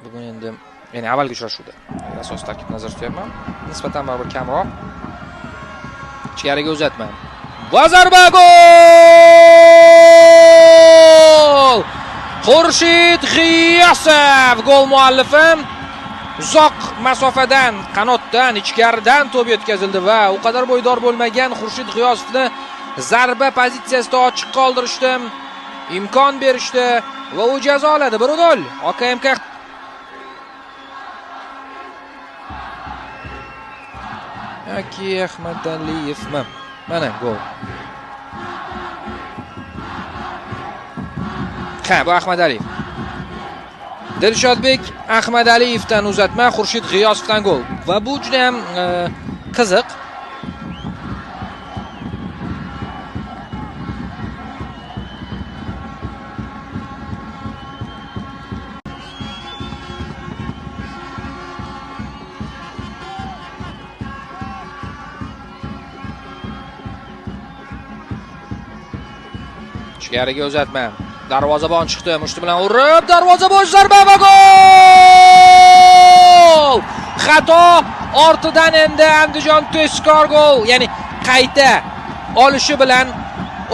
Bugun endi ya'ni avvalgi uchrashuvda asosiy tarkibni nazarda tutyapman. Nisbatan baribir kamroq. Ichkariga uzatma. Va zarba gol! Xurshid G'iyosov gol muallifi. Uzoq masofadan, qanotdan, ichkaridan to'p yetkazildi va u qadar bo'ydor bo'lmagan Xurshid G'iyosovni zarba pozitsiyasida ochiq qoldirishdi. Imkon berishdi va u jazoladi. 1-0. OKMK Yoki Ahmadaliyevmi? Mana gol. Ha, bu Ahmadaliyev. Dilshodbek Ahmadaliyevdan uzatma, Xurshid G'iyosovdan gol. Va bu juda ham qiziq. Ichkariga uzatma. Darvozabon chiqdi, mushti bilan urib, darvozabon zarba va gol! Xato ortidan endi Andijon tezkor gol, ya'ni qayta olishi bilan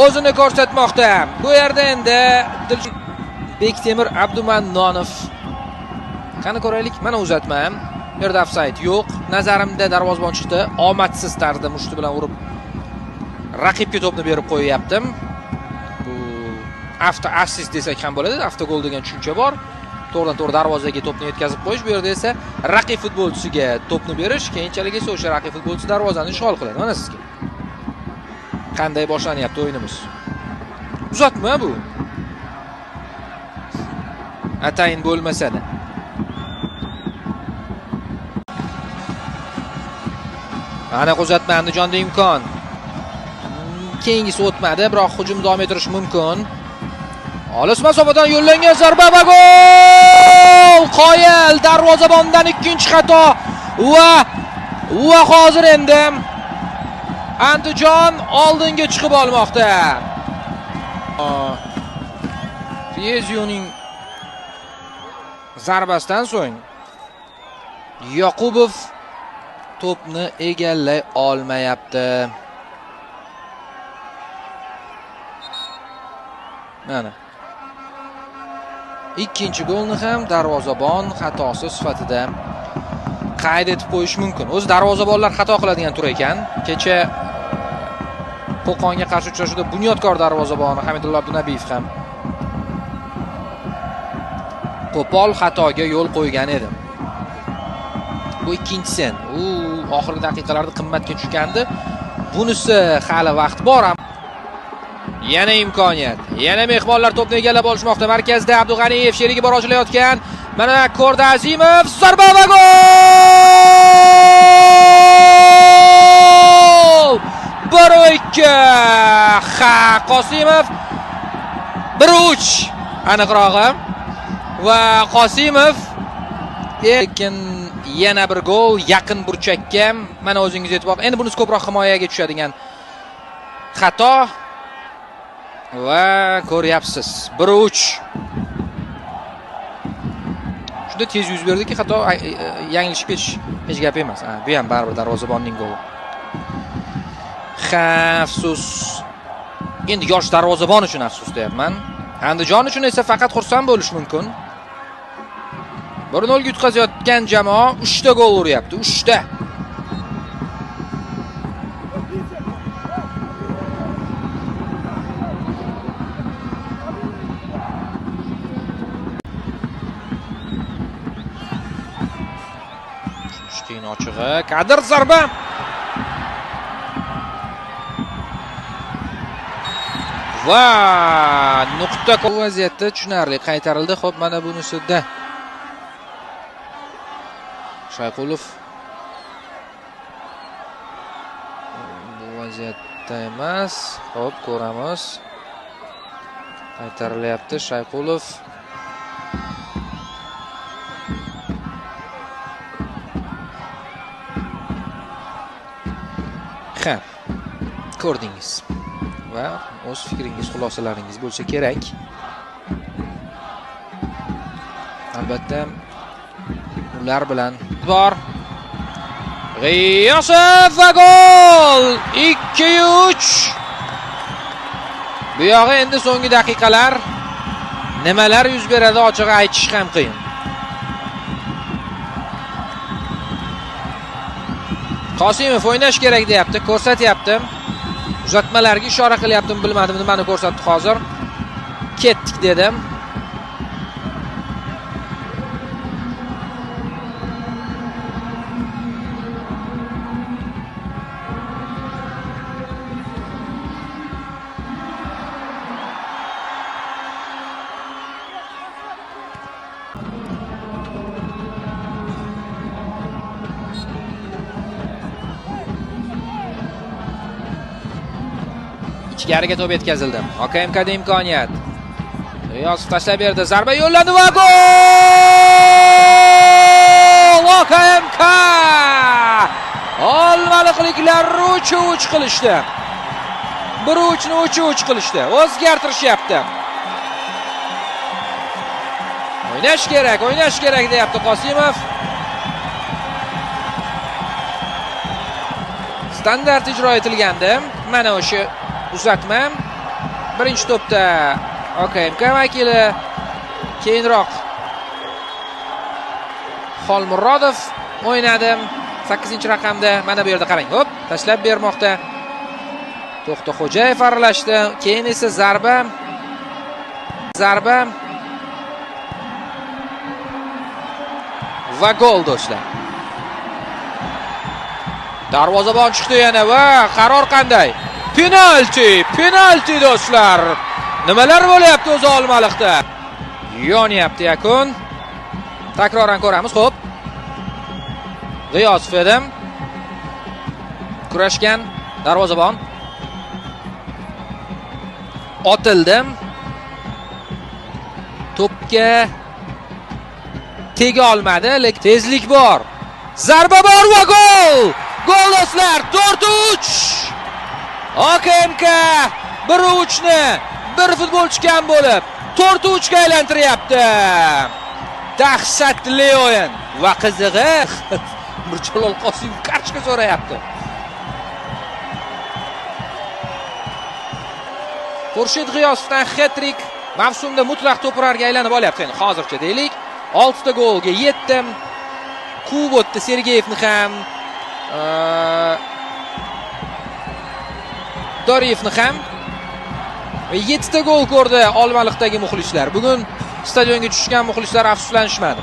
o'zini ko'rsatmoqda. Bu yerda endi Bektemir Abdumannonov. Qani ko'raylik, mana uzatma. Bu yerda ofsayd yo'q. Nazarimda darvozabon chiqdi, omadsiz tarzda mushti bilan urib raqibga to'pni berib qo'yaptim. Avto assist desak ham bo'ladi. Avto gol degan tushuncha bor. To'g'ridan-to'g'ri darvozaga to'pni yetkazib qo'yish, bu yerda esa raqib futbolchisiga to'pni berish, keyinchalik esa o'sha raqib futbolchisi darvozani ishg'ol qiladi. Mana sizga. Qanday boshlanyapti o'yinimiz? Uzatma bu. Atayin bo'lmasa-da. Ana uzatma, Andijonda imkon. Keyingisi o'tmadi, biroq hujum davom ettirish mumkin. Olis masofadan yo'llangan zarba va gol! Qoyil darvozabondan ikkinchi xato va hozir endi Andijon oldinga chiqib olmoqda. Fiyezioning zarbasidan so'ng Yoqubov to'pni egallay olmayapti. Mana ikkinchi golni ham darvozabon xatosi sifatida qayd etib qo'yish mumkin. O'zi darvozabonlar xato qiladigan tur ekan. Kecha Qo'qonga qarshi uchrashuvda Bunyodkor darvozaboni Hamidullo Abdunabiyev ham qo'pol xatoga yo'l qo'ygan edi. Bu ikkinchisi. U oxirgi daqiqalarda qimmatga tushgandi. Bunisi hali vaqt bor. Yana imkoniyat. Yana mehmonlar to'pni egallab olishmoqda. Markazda Abdug'aniyev sherigi bor ochilayotgan. Mana Korda Azimov zarba va gol! 1-2. Ha, Qosimov 1-3. Aniqrog'i. Va Qosimov lekin yana bir gol yaqin burchakka. Mana o'zingiz e'tibor. Endi bunisi ko'proq himoyaga tushadigan xato. Va ko'ryapsiz 1-3. Shunda tez yuz berdiki, xato yanglishib ketish hech gap emas. Bu ham baribir darvozabonning goli. Afsus. Endi yosh darvozabon uchun afsus deyapman. Andijon uchun esa faqat xursand bo'lish mumkin. 1-0 ga yutqazayotgan jamoa 3 ta gol uryapti. 3 ta. Keyin ochig'i, Kadir zarba. Va nuqta vaziyatda tushunarli qaytarildi. Xo'p, mana bunisida Shayqulov bu vaziyatda emas. Xo'p, ko'ramiz. Qaytarilyapti Shayqulov. Ko'rdingiz va o'z fikringiz, xulosalaringiz bo'lsa kerak. Albatta Ular bilan bor. G'iyosov va gol! 2-3. Bu yog'i endi so'nggi daqiqalar nimalar yuz beradi ochig'i aytish ham qiyin. Qosimov o'ynash kerak deyapti, ko'rsatyapti. Uzatmalarga ishora qilyaptimi, bilmadim, nimani ko'rsatdi hozir. Ketdik dedim. Ichkariga to'p yetkazildi. OKMKda imkoniyat. G'iyosov tashlab berdi, zarba yo'lladi va gol! OKMK! Olmaliqliklar uch qilishdi. Bir uchni uch qilishdi. O'zgartirishyapti. O'ynash kerak deyapti Qosimov. Standart ijro etilgandi. Mana o'sha uzatma. Birinchi to'pda OKMK vakili, keyinroq Xolmurodov o'ynadi 8-raqamda. Mana bu yerda qarang. Hop, tashlab bermoqda. To'xtaxo'jayev aralashdi. Keyin esa zarba va gol do'stlar. Darvozabon chiqdi yana va qaror qanday? Penalti do'stlar. Nimalar bo'lyapti o'zi Olmaliqda? Yonyapti yakun. Takroran ko'ramiz, xo'p. G'iyosov edi. Kurashgan darvozabon. Otildi. To'pga tega olmadi, lekin tezlik bor. Zarba bor va gol! Gol do'stlar, 4-3. OKMK 1-3ni bir futbolchi kam bo'lib 4-3 ga aylantiryapti. Dahshatli o'yin va qizig'i Mirjalol Qosimov qarshga so'rayapti. Xurshid G'iyosovdan hat-trik, mavsumda mutlaq to'purarga aylanib olyapti. Endi hozircha deylik, 6 ta golga 7. Quvib o'tdi Sergeyevni ham, Doriyevni ham va 7 ta gol ko'rdi Olmaliqdagi muxlislar. Bugun stadionga tushgan muxlislar afsuslanishmadi.